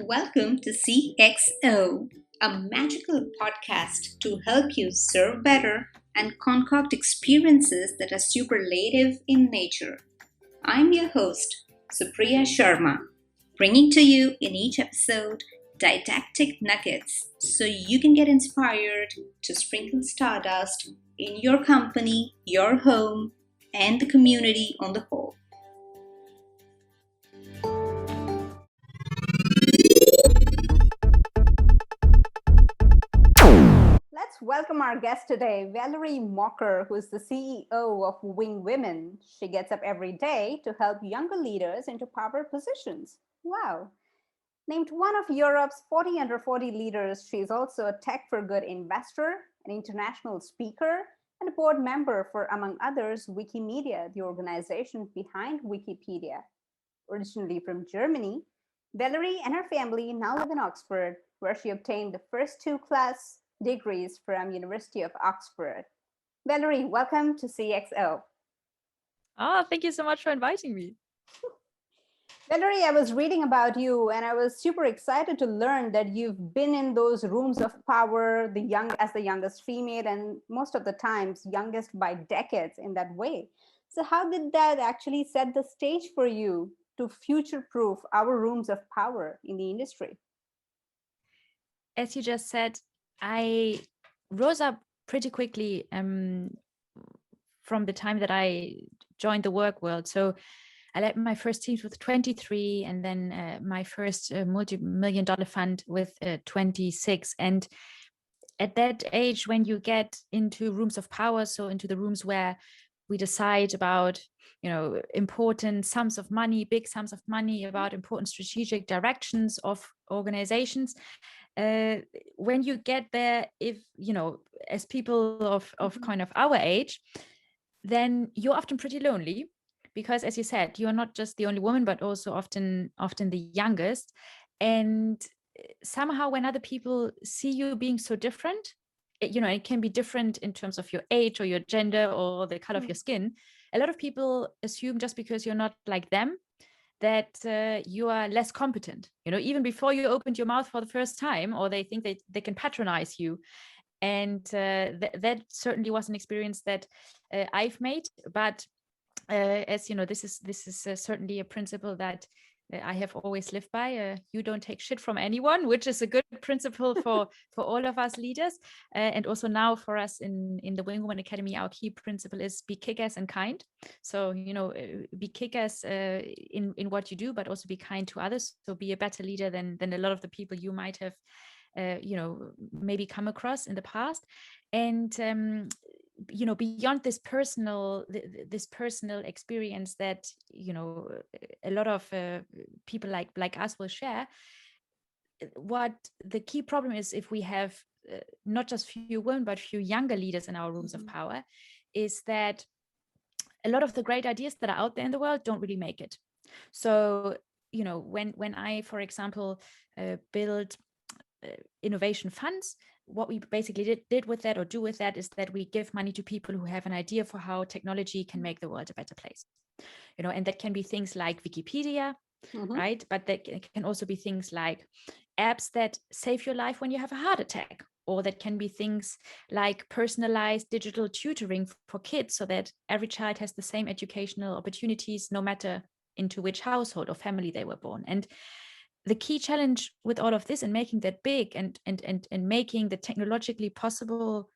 Welcome to CXO, a magical podcast to help you serve better and concoct experiences that are superlative in nature. I'm your host, Supriya Sharma, bringing to you in each episode didactic nuggets so you can get inspired to sprinkle stardust in your company, your home, and the community on the whole. Let's welcome our guest today, Valerie Mocker, who is the CEO of Wingwomen. She gets up every day to help younger leaders into power positions. Wow. Named one of Europe's 40 under 40 leaders, she is also a tech for good investor, an international speaker, and a board member for, among others, Wikimedia, the organization behind Wikipedia. Originally from Germany, Valerie and her family now live in Oxford, where she obtained the first two class degrees from University of Oxford. Valerie, welcome to CXO. Thank you so much for inviting me. Valerie, I was reading about you and I was super excited to learn that you've been in those rooms of power, as the youngest female, and most of the times youngest by decades in that way. So how did that actually set the stage for you to future-proof our rooms of power in the industry? As you just said, I rose up pretty quickly from the time that I joined the work world. So I led my first teams with 23 and then my first multi-million-dollar fund with 26. And at that age, when you get into rooms of power, so into the rooms where we decide about, important sums of money, big sums of money, about important strategic directions of organizations, when you get there, if as people of kind of our age, then you're often pretty lonely, because as you said, you're not just the only woman but also often the youngest. And somehow when other people see you being so different, it can be different in terms of your age or your gender or the color of your skin. A lot of people assume just because you're not like them that you are less competent, even before you opened your mouth for the first time, or they think they can patronize you. And that certainly was an experience that I've made. But as you know, this is certainly a principle that I have always lived by. You don't take shit from anyone, which is a good principle for all of us leaders. And also now for us in the Wingwomen Academy, our key principle is be kick-ass and kind. So, be kick-ass in what you do, but also be kind to others. So be a better leader than a lot of the people you might have maybe come across in the past. And beyond this personal experience that a lot of people like us will share, what the key problem is, if we have not just few women but few younger leaders in our rooms of power, is that a lot of the great ideas that are out there in the world don't really make it. So when I, for example, build innovation funds, what we basically did with that, or do with that, is that we give money to people who have an idea for how technology can make the world a better place. And that can be things like Wikipedia, right? But that can also be things like apps that save your life when you have a heart attack, or that can be things like personalized digital tutoring for kids, so that every child has the same educational opportunities no matter into which household or family they were born. And the key challenge with all of this and making that big and making the technologically possible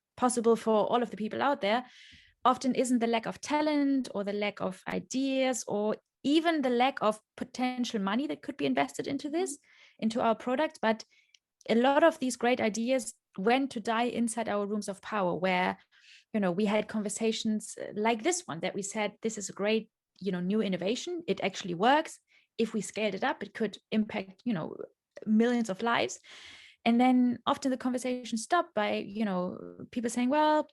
for all of the people out there often isn't the lack of talent or the lack of ideas or even the lack of potential money that could be invested into this, into our product. But a lot of these great ideas went to die inside our rooms of power, where we had conversations like this one, that we said, this is a great new innovation, it actually works. If we scaled it up, it could impact, millions of lives. And then often the conversation stopped by, people saying, well,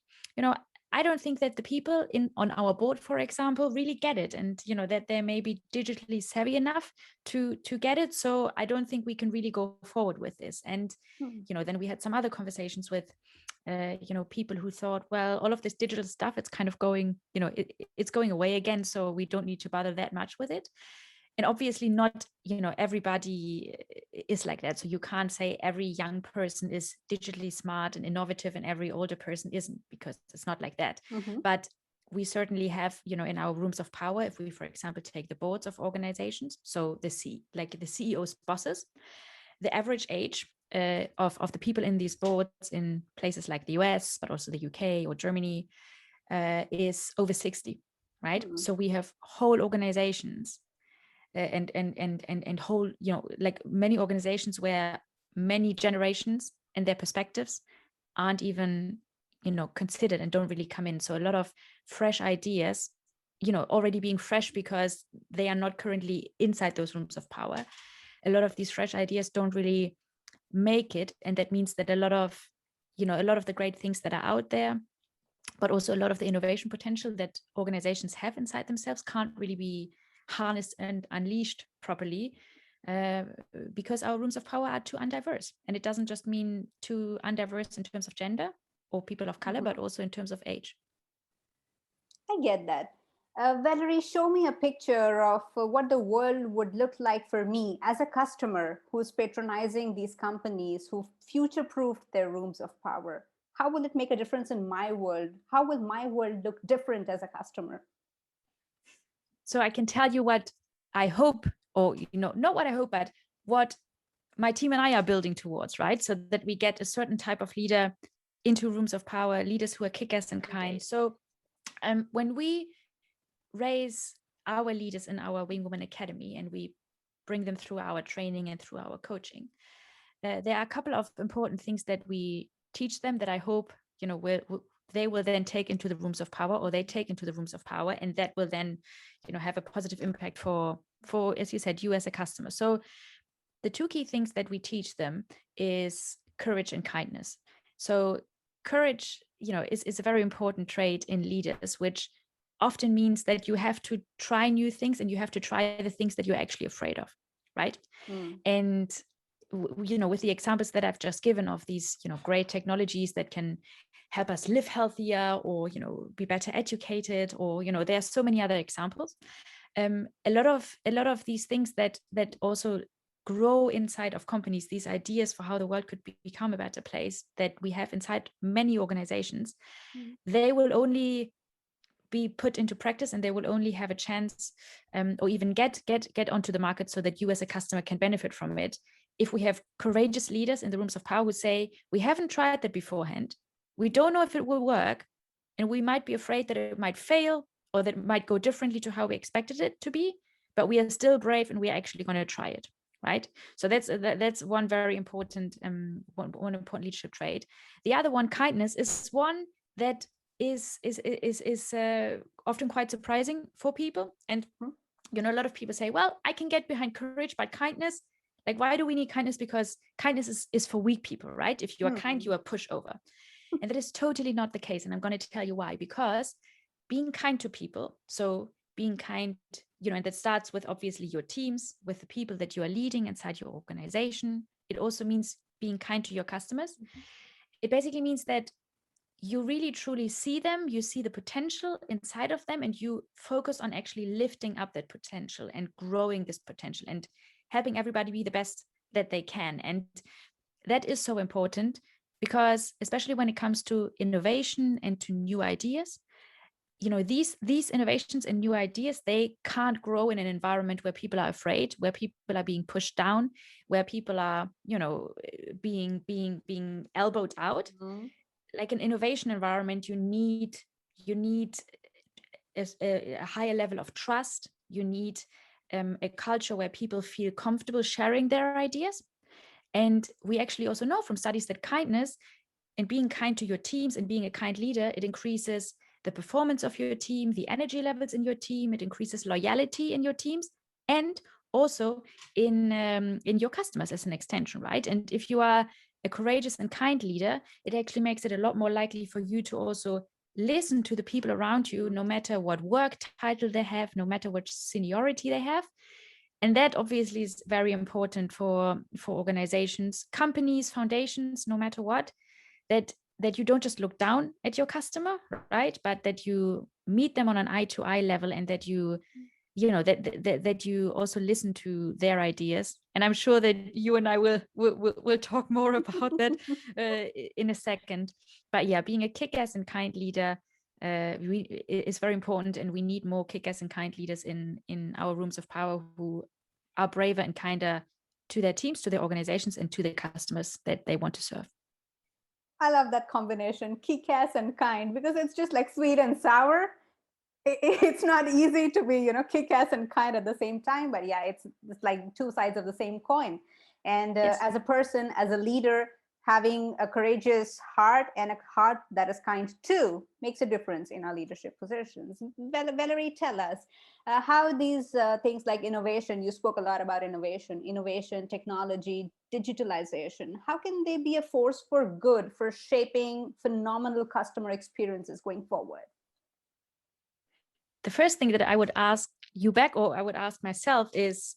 I don't think that the people on our board, for example, really get it. And, that they may be digitally savvy enough to get it. So I don't think we can really go forward with this. And, then we had some other conversations with, people who thought, well, all of this digital stuff, it's kind of going, it's going away again. So we don't need to bother that much with it. And obviously not, everybody is like that. So you can't say every young person is digitally smart and innovative and every older person isn't, because it's not like that. Mm-hmm. But we certainly have, in our rooms of power, if we, for example, take the boards of organizations, so the CEO's bosses, the average age of the people in these boards in places like the US, but also the UK or Germany, is over 60, right? Mm-hmm. So we have whole organizations and whole, like many organizations where many generations and their perspectives aren't even, considered and don't really come in. So a lot of fresh ideas, already being fresh because they are not currently inside those rooms of power. A lot of these fresh ideas don't really make it. And that means that a lot of the great things that are out there, but also a lot of the innovation potential that organizations have inside themselves can't really be harnessed and unleashed properly, uh, because our rooms of power are too undiverse. And it doesn't just mean too undiverse in terms of gender or people of color, Mm-hmm. but also in terms of age. I get that. Valerie, show me a picture of what the world would look like for me as a customer who's patronizing these companies who future proofed their rooms of power. How will it make a difference in my world? How will my world look different as a customer? So I can tell you what I hope, or not what I hope, but what my team and I are building towards, right? So that we get a certain type of leader into rooms of power, leaders who are kick-ass and kind. So when we raise our leaders in our Wingwomen Academy and we bring them through our training and through our coaching, there are a couple of important things that we teach them that I hope, they will then take into the rooms of power, or they take into the rooms of power, and that will then, have a positive impact for, as you said, you as a customer. So the two key things that we teach them is courage and kindness. So courage, is a very important trait in leaders, which often means that you have to try new things and you have to try the things that you're actually afraid of, right? Mm. And with the examples that I've just given of these, great technologies that can help us live healthier, or be better educated, or there are so many other examples. A lot of these things that also grow inside of companies, these ideas for how the world could become a better place that we have inside many organizations, they will only be put into practice, and they will only have a chance, or even get onto the market, so that you as a customer can benefit from it, if we have courageous leaders in the rooms of power who say, we haven't tried that beforehand, we don't know if it will work, and we might be afraid that it might fail, or that it might go differently to how we expected it to be, but we are still brave and we are actually going to try it, right? So that's one very important one important leadership trait. The other one, kindness, is one that is often quite surprising for people. And a lot of people say, well, I can get behind courage, but kindness, like, why do we need kindness? Because kindness is for weak people, right? If you are kind, you are pushover. And that is totally not the case. And I'm going to tell you why. Because being kind to people, so being kind, and that starts with obviously your teams, with the people that you are leading inside your organization. It also means being kind to your customers. It basically means that you really truly see them, you see the potential inside of them, and you focus on actually lifting up that potential and growing this potential and helping everybody be the best that they can. And that is so important, because especially when it comes to innovation and to new ideas, these innovations and new ideas, they can't grow in an environment where people are afraid, where people are being pushed down, where people are being elbowed out. Like an innovation environment, you need a higher level of trust. You need a culture where people feel comfortable sharing their ideas. And we actually also know from studies that kindness and being kind to your teams and being a kind leader, it increases the performance of your team, the energy levels in your team, it increases loyalty in your teams, and also in your customers as an extension, right? And if you are a courageous and kind leader, it actually makes it a lot more likely for you to also listen to the people around you, no matter what work title they have, no matter what seniority they have. And that obviously is very important for organizations, companies, foundations, no matter what, that you don't just look down at your customer, right? But that you meet them on an eye-to-eye level, and that you that you also listen to their ideas. And I'm sure that you and I will talk more about that in a second. But yeah, being a kick-ass and kind leader is very important, and we need more kick-ass and kind leaders in our rooms of power who are braver and kinder to their teams, to their organizations, and to their customers that they want to serve. I love that combination, kick-ass and kind, because it's just like sweet and sour. It's not easy to be, kick-ass and kind at the same time, but yeah, it's like two sides of the same coin. And Yes. as a person, as a leader, having a courageous heart and a heart that is kind too makes a difference in our leadership positions. Valerie, tell us how these things like innovation, you spoke a lot about innovation, technology, digitalization, how can they be a force for good for shaping phenomenal customer experiences going forward? The first thing that I would ask you back, or I would ask myself, is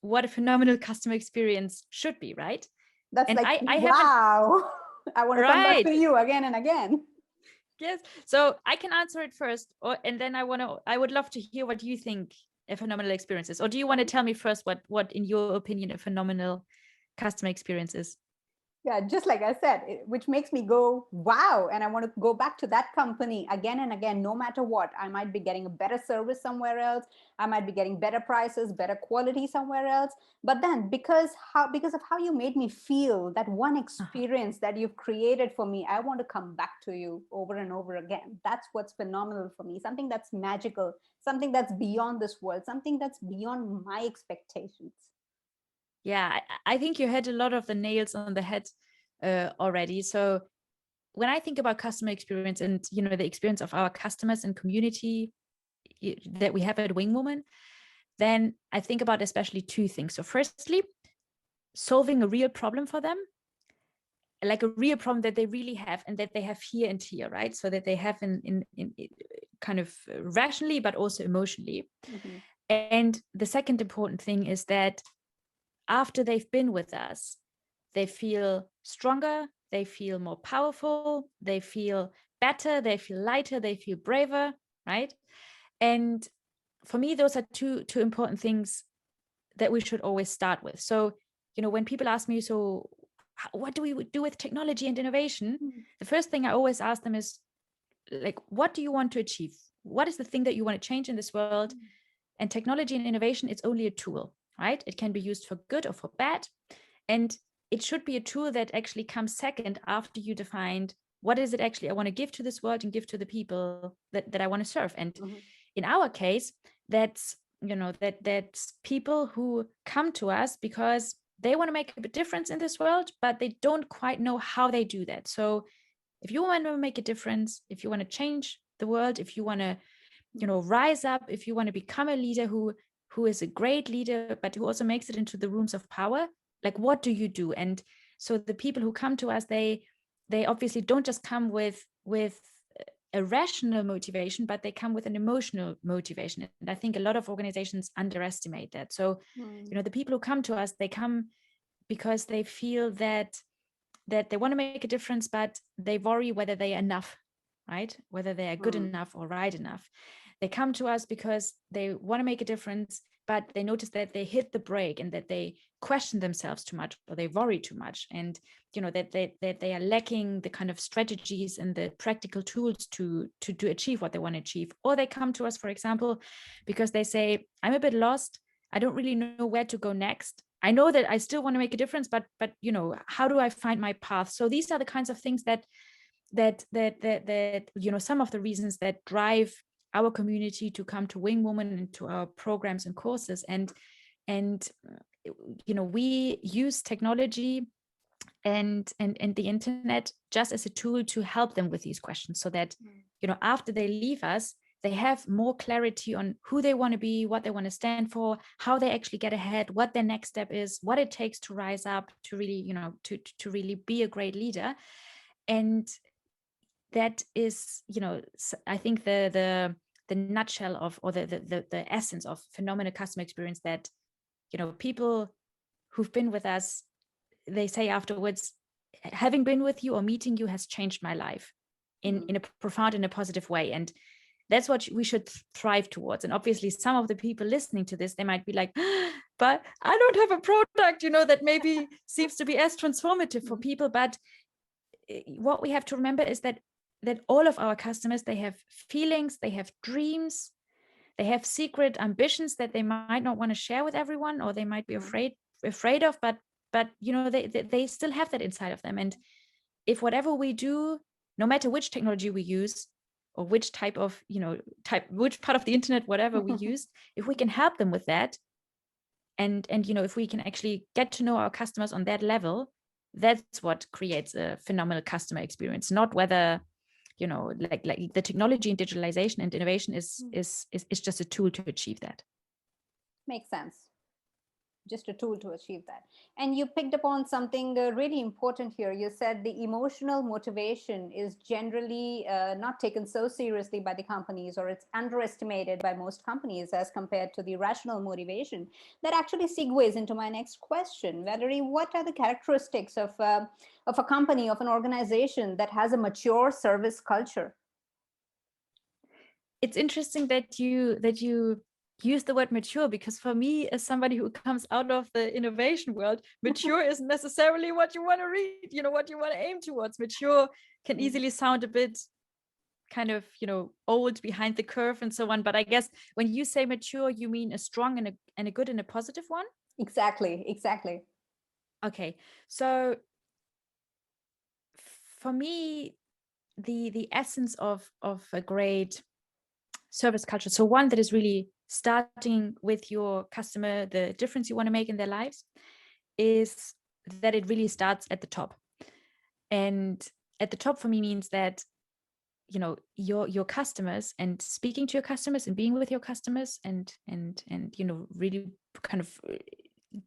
what a phenomenal customer experience should be, right? That's and like, I wow. I want to come back to you again and again. Yes. So I can answer it first, and then I would love to hear what you think a phenomenal experience is. Or do you want to tell me first what in your opinion a phenomenal customer experience is? Yeah, just like I said, which makes me go, wow. And I want to go back to that company again and again, no matter what. I might be getting a better service somewhere else. I might be getting better prices, better quality somewhere else. But then because of how you made me feel, that one experience that you've created for me, I want to come back to you over and over again. That's what's phenomenal for me. Something that's magical, something that's beyond this world, something that's beyond my expectations. Yeah, I think you had a lot of the nails on the head already. So when I think about customer experience and the experience of our customers and community that we have at Wingwomen, then I think about especially two things. So firstly, solving a real problem for them, like a real problem that they really have and that they have here and here, right? So that they have in kind of rationally, but also emotionally. Mm-hmm. And the second important thing is that after they've been with us, they feel stronger, they feel more powerful, they feel better, they feel lighter, they feel braver, right? And for me, those are two important things that we should always start with. So, when people ask me, so what do we do with technology and innovation? The first thing I always ask them is, like, what do you want to achieve? What is the thing that you want to change in this world? And technology and innovation, it's only a tool, right? It can be used for good or for bad. And it should be a tool that actually comes second after you defined what is it actually I want to give to this world and give to the people that I want to serve. And in our case, that's that's people who come to us because they want to make a difference in this world, but they don't quite know how they do that. So if you want to make a difference, if you want to change the world, if you want to rise up, if you want to become a leader who is a great leader but who also makes it into the rooms of power, like, what do you do? And so the people who come to us, they obviously don't just come with a rational motivation, but they come with an emotional motivation. And I think a lot of organizations underestimate that. So the people who come to us, they come because they feel that they want to make a difference, but they worry whether they are enough, right? Whether they are good enough or right enough. They come to us because they want to make a difference, but they notice that they hit the brake and that they question themselves too much, or they worry too much, and that they are lacking the kind of strategies and the practical tools to achieve what they want to achieve. Or they come to us, for example, because they say, I'm a bit lost, I don't really know where to go next. I know that I still want to make a difference, but how do I find my path? So these are the kinds of things that some of the reasons that drive our community to come to Wingwoman and to our programs and courses. And we use technology and the internet just as a tool to help them with these questions, so that after they leave us, they have more clarity on who they want to be, what they want to stand for, how they actually get ahead, what their next step is, what it takes to rise up, to really to really be a great leader. And that is, I think the nutshell of, or the essence of phenomenal customer experience, that people who've been with us, they say afterwards, having been with you or meeting you has changed my life in a profound and a positive way. And that's what we should thrive towards. And obviously some of the people listening to this, they might be like, but I don't have a product, that maybe seems to be as transformative for people. But what we have to remember is that all of our customers, they have feelings, they have dreams, they have secret ambitions that they might not want to share with everyone, or they might be afraid of, but they still have that inside of them. And if whatever we do, no matter which technology we use, or which type of which part of the internet, whatever we use, if we can help them with that, and if we can actually get to know our customers on that level, that's what creates a phenomenal customer experience. Not whether like the technology and digitalization and innovation is just a tool to achieve that. Makes sense. Just a tool to achieve that. And you picked up on something really important here. You said the emotional motivation is generally not taken so seriously by the companies, or it's underestimated by most companies as compared to the rational motivation. That actually segues into my next question. Valerie, what are the characteristics of a company, of an organization that has a mature service culture? It's interesting that you use the word mature, because for me, as somebody who comes out of the innovation world, mature isn't necessarily what you want to read, what you want to aim towards. Mature can easily sound a bit kind of old, behind the curve, and so on. But I guess when you say mature, you mean a strong and a good and a positive one. Exactly. Okay, so for me, the essence of a great service culture, so one that is really starting with your customer, the difference you want to make in their lives, is that it really starts at the top. And at the top for me means that your customers, and speaking to your customers and being with your customers, and really kind of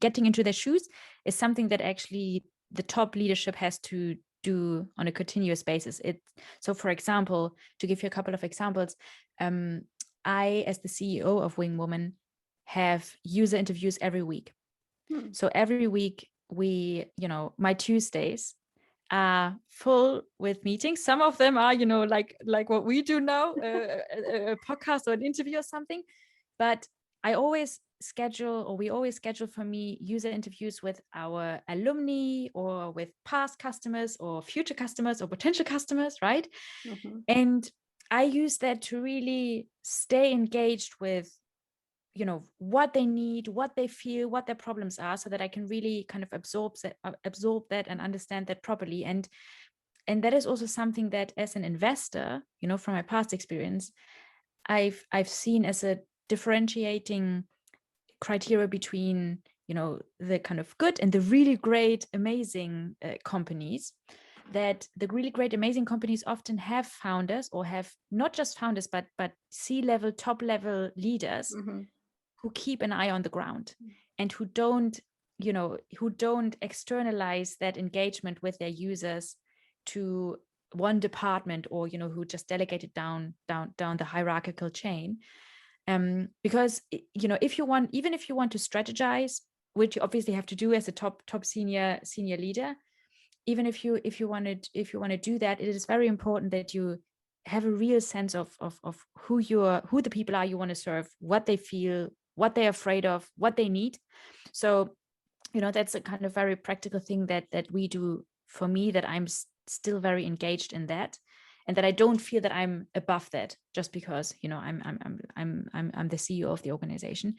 getting into their shoes, is something that actually the top leadership has to do on a continuous basis. So for example, to give you a couple of examples, I, as the CEO of Wingwomen, have user interviews every week. So every week my Tuesdays are full with meetings. Some of them are, like what we do now, a podcast or an interview or something. But we always schedule for me user interviews with our alumni, or with past customers, or future customers, or potential customers, right? And I use that to really stay engaged with what they need, what they feel, what their problems are, so that I can really kind of absorb that and understand that properly. And that is also something that, as an investor, from my past experience, I've seen as a differentiating criteria between the kind of good and the really great, amazing companies. That the really great, amazing companies often have founders, or have not just founders, but C-level, top-level leaders who keep an eye on the ground, and who don't externalize that engagement with their users to one department, or who just delegate it down the hierarchical chain. Because if you want to strategize, which you obviously have to do as a top senior leader, even if you want to do that, it is very important that you have a real sense of who the people are you want to serve, what they feel, what they're afraid of, what they need. So that's a kind of very practical thing that we do for me, that I'm still very engaged in that, and that I don't feel that I'm above that just because I'm the CEO of the organization.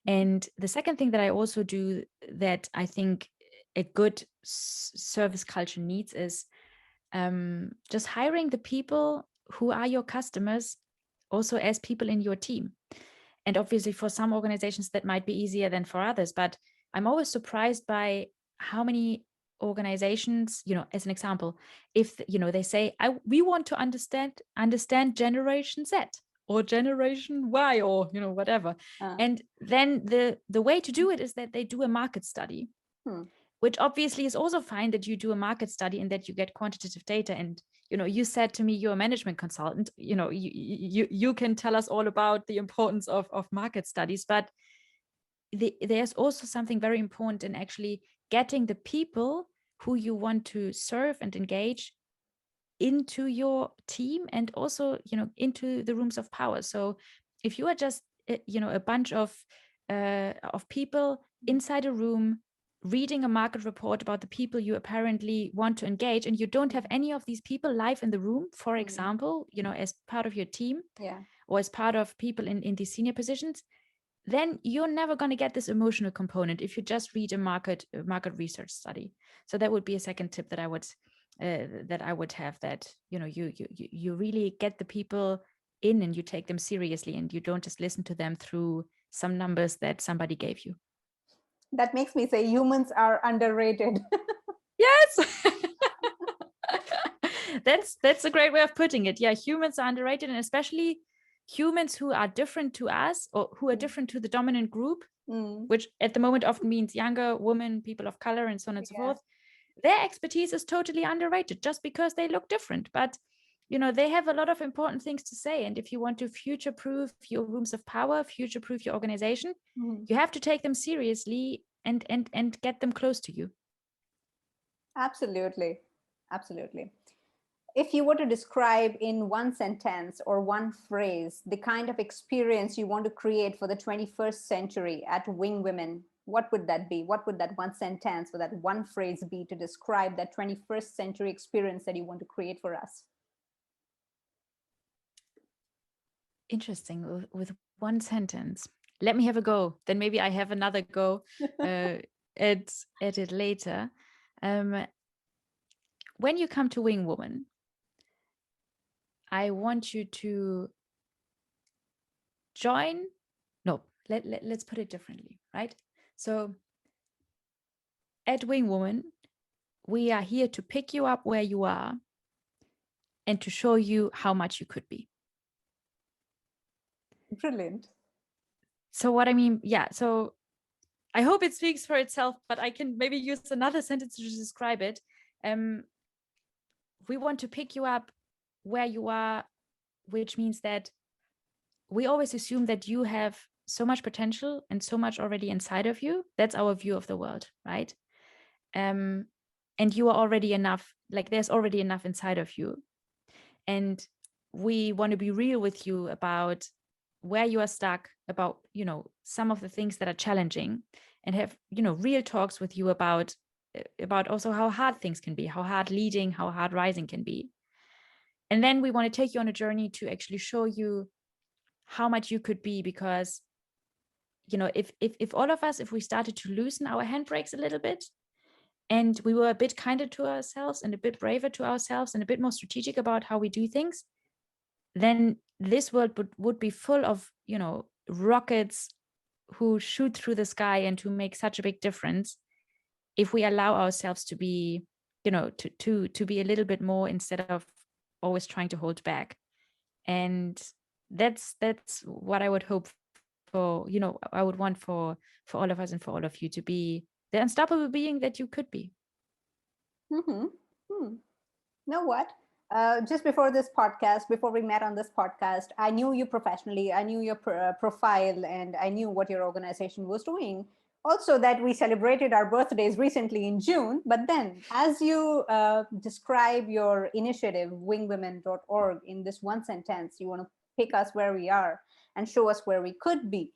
And the second thing that I also do, that I think a good service culture needs, is just hiring the people who are your customers also as people in your team. And obviously for some organizations that might be easier than for others, but I'm always surprised by how many organizations, as an example, if they say, we want to understand generation Z or generation Y, or whatever. And then the way to do it is that they do a market study. Which obviously is also fine, that you do a market study and that you get quantitative data. And you said to me, you're a management consultant, you can tell us all about the importance of market studies, but there's also something very important in actually getting the people who you want to serve and engage into your team and also, into the rooms of power. So if you are just, a bunch of people inside a room reading a market report about the people you apparently want to engage, and you don't have any of these people live in the room, for example, as part of your team, or as part of people in these senior positions, then you're never going to get this emotional component if you just read a market research study. So that would be a second tip that I would have, that you really get the people in and you take them seriously, and you don't just listen to them through some numbers that somebody gave you. That makes me say humans are underrated. Yes. That's a great way of putting it. Yeah, humans are underrated, and especially humans who are different to us, or who are different to the dominant group, which at the moment often means younger women, people of color, and so on and so forth. Their expertise is totally underrated just because they look different. But they have a lot of important things to say. And if you want to future-proof your rooms of power, future-proof your organization, you have to take them seriously and get them close to you. Absolutely. Absolutely. If you were to describe in one sentence or one phrase the kind of experience you want to create for the 21st century at Wingwomen, what would that be? What would that one sentence or that one phrase be to describe that 21st century experience that you want to create for us? Interesting. With one sentence. Let me have a go. Then maybe I have another go at it later. When you come to Wingwoman, I want you to join. No, let's put it differently, right? So at Wingwoman, we are here to pick you up where you are and to show you how much you could be. Brilliant. So what I mean, yeah, so I hope it speaks for itself, but I can maybe use another sentence to describe it. We want to pick you up where you are, which means that we always assume that you have so much potential and so much already inside of you. That's our view of the world, right? And you are already enough, like there's already enough inside of you. And we want to be real with you about where you are stuck, about, some of the things that are challenging, and have, real talks with you about also how hard things can be, how hard leading, how hard rising can be. And then we want to take you on a journey to actually show you how much you could be, because if all of us, if we started to loosen our handbrakes a little bit, and we were a bit kinder to ourselves and a bit braver to ourselves and a bit more strategic about how we do things, then this world would be full of rockets who shoot through the sky and to make such a big difference, if we allow ourselves to be to be a little bit more, instead of always trying to hold back. And that's what I would hope for, I would want for all of us and for all of you to be the unstoppable being that you could be. Know what? Just before this podcast, before we met on this podcast, I knew you professionally. I knew your profile, and I knew what your organization was doing. Also, that we celebrated our birthdays recently in June. But then, as you describe your initiative, wingwomen.org, in this one sentence, you want to pick us where we are and show us where we could be.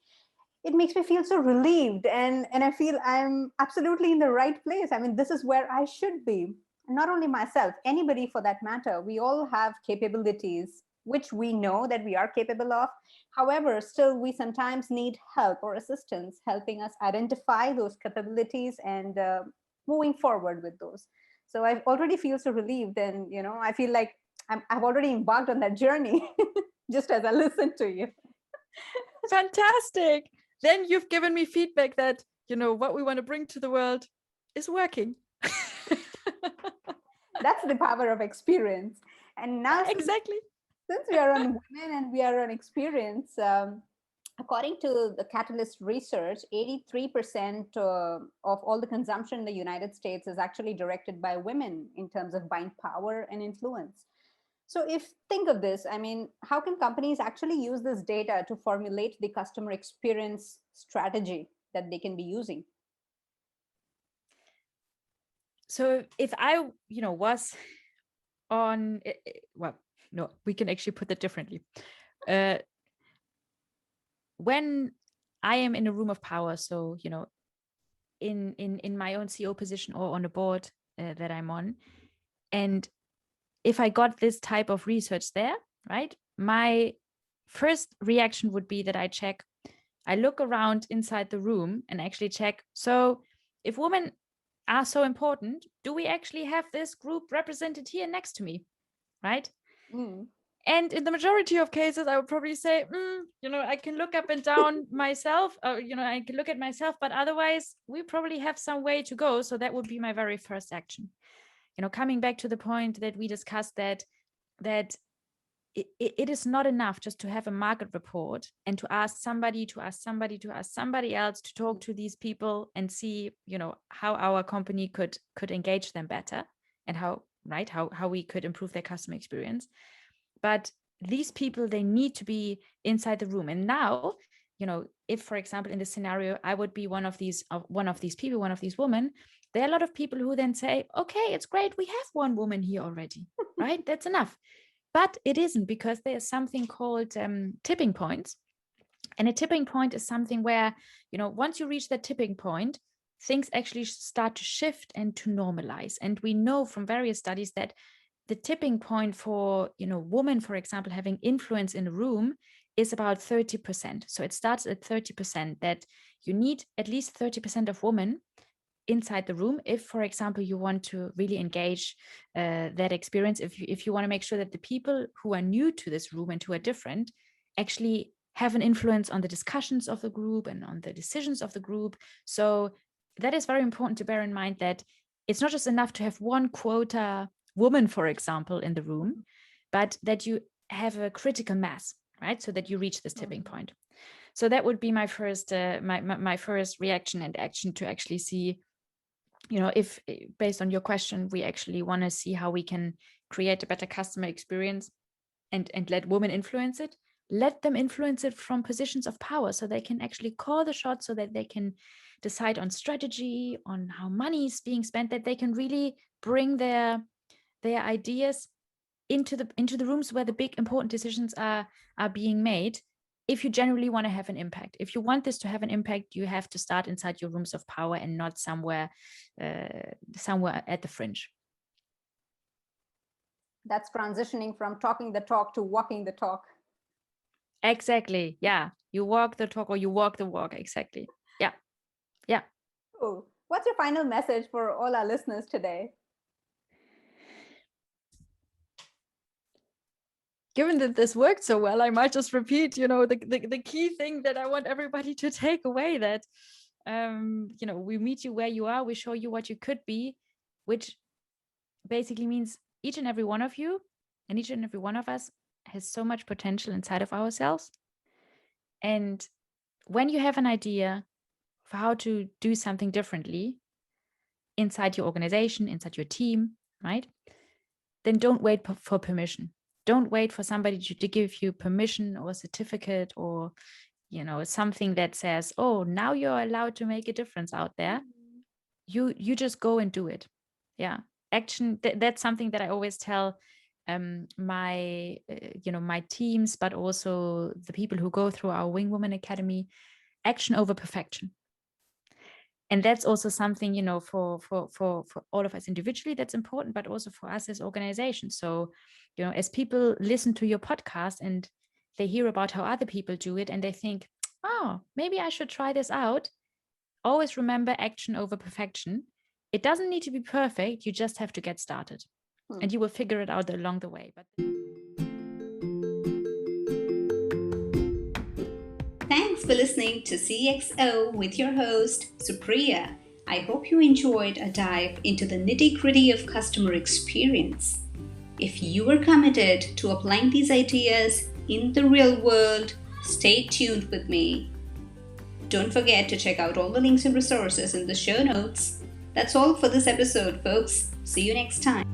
It makes me feel so relieved, and I feel I'm absolutely in the right place. I mean, this is where I should be. Not only myself, anybody for that matter. We all have capabilities which we know that we are capable of. However, still we sometimes need help or assistance helping us identify those capabilities and moving forward with those. So I already feel so relieved, and I feel like I've already embarked on that journey just as I listen to you. Fantastic. Then you've given me feedback that what we want to bring to the world is working. That's the power of experience. And now, exactly, since we are on women and we are on experience, according to the Catalyst research, 83% of all the consumption in the United States is actually directed by women in terms of buying power and influence. So think of this, I mean, how can companies actually use this data to formulate the customer experience strategy that they can be using? So if I was on, well, no, we can actually put that differently. When I am in a room of power, so, in my own CEO position or on a board that I'm on, and if I got this type of research there, right, my first reaction would be that I look around inside the room and actually check. So if women are so important, do we actually have this group represented here next to me, right? And in the majority of cases, I would probably say, I can look up and down myself, I can look at myself, but otherwise we probably have some way to go. So that would be my very first action. Coming back to the point that we discussed, that it is not enough just to have a market report and to ask somebody else to talk to these people and see, how our company could engage them better and how we could improve their customer experience. But these people, they need to be inside the room. And now, if, for example, in this scenario, I would be one of these people, one of these women, there are a lot of people who then say, okay, it's great, we have one woman here already, right? That's enough. But it isn't, because there's something called tipping points. And a tipping point is something where, once you reach that tipping point, things actually start to shift and to normalize. And we know from various studies that the tipping point for, women, for example, having influence in a room is about 30%. So it starts at 30%, that you need at least 30% of women inside the room if, for example, you want to really engage that experience, if you want to make sure that the people who are new to this room and who are different actually have an influence on the discussions of the group and on the decisions of the group. So that is very important to bear in mind, that it's not just enough to have one quota woman, for example, in the room, but that you have a critical mass, right? So that you reach this tipping point. So that would be my first my first reaction and action, to actually see, if, based on your question, we actually want to see how we can create a better customer experience and let women influence it. Let them influence it from positions of power, so they can actually call the shots, so that they can decide on strategy, on how money is being spent, that they can really bring their ideas into the rooms where the big important decisions are being made. If you generally want to have an impact, if you want this to have an impact, you have to start inside your rooms of power and not somewhere at the fringe. That's transitioning from talking the talk to walking the talk. Exactly. Yeah. You walk the talk, or you walk the walk. Exactly. Yeah. Yeah. Cool. What's your final message for all our listeners today? Given that this worked so well, I might just repeat, the key thing that I want everybody to take away, that, we meet you where you are, we show you what you could be, which basically means each and every one of you and each and every one of us has so much potential inside of ourselves. And when you have an idea for how to do something differently inside your organization, inside your team, right, then don't wait for permission. Don't wait for somebody to give you permission or a certificate, or, something that says, oh, now you're allowed to make a difference out there. You just go and do it. Yeah. Action. That's something that I always tell my teams, but also the people who go through our Wingwomen Academy: action over perfection. And that's also something, for all of us individually, that's important, but also for us as organizations. So, as people listen to your podcast and they hear about how other people do it, and they think, oh, maybe I should try this out, always remember action over perfection. It doesn't need to be perfect. You just have to get started, and you will figure it out along the way. But thanks for listening to CXO with your host, Supriya. I hope you enjoyed a dive into the nitty-gritty of customer experience. If you are committed to applying these ideas in the real world, stay tuned with me. Don't forget to check out all the links and resources in the show notes. That's all for this episode, folks. See you next time.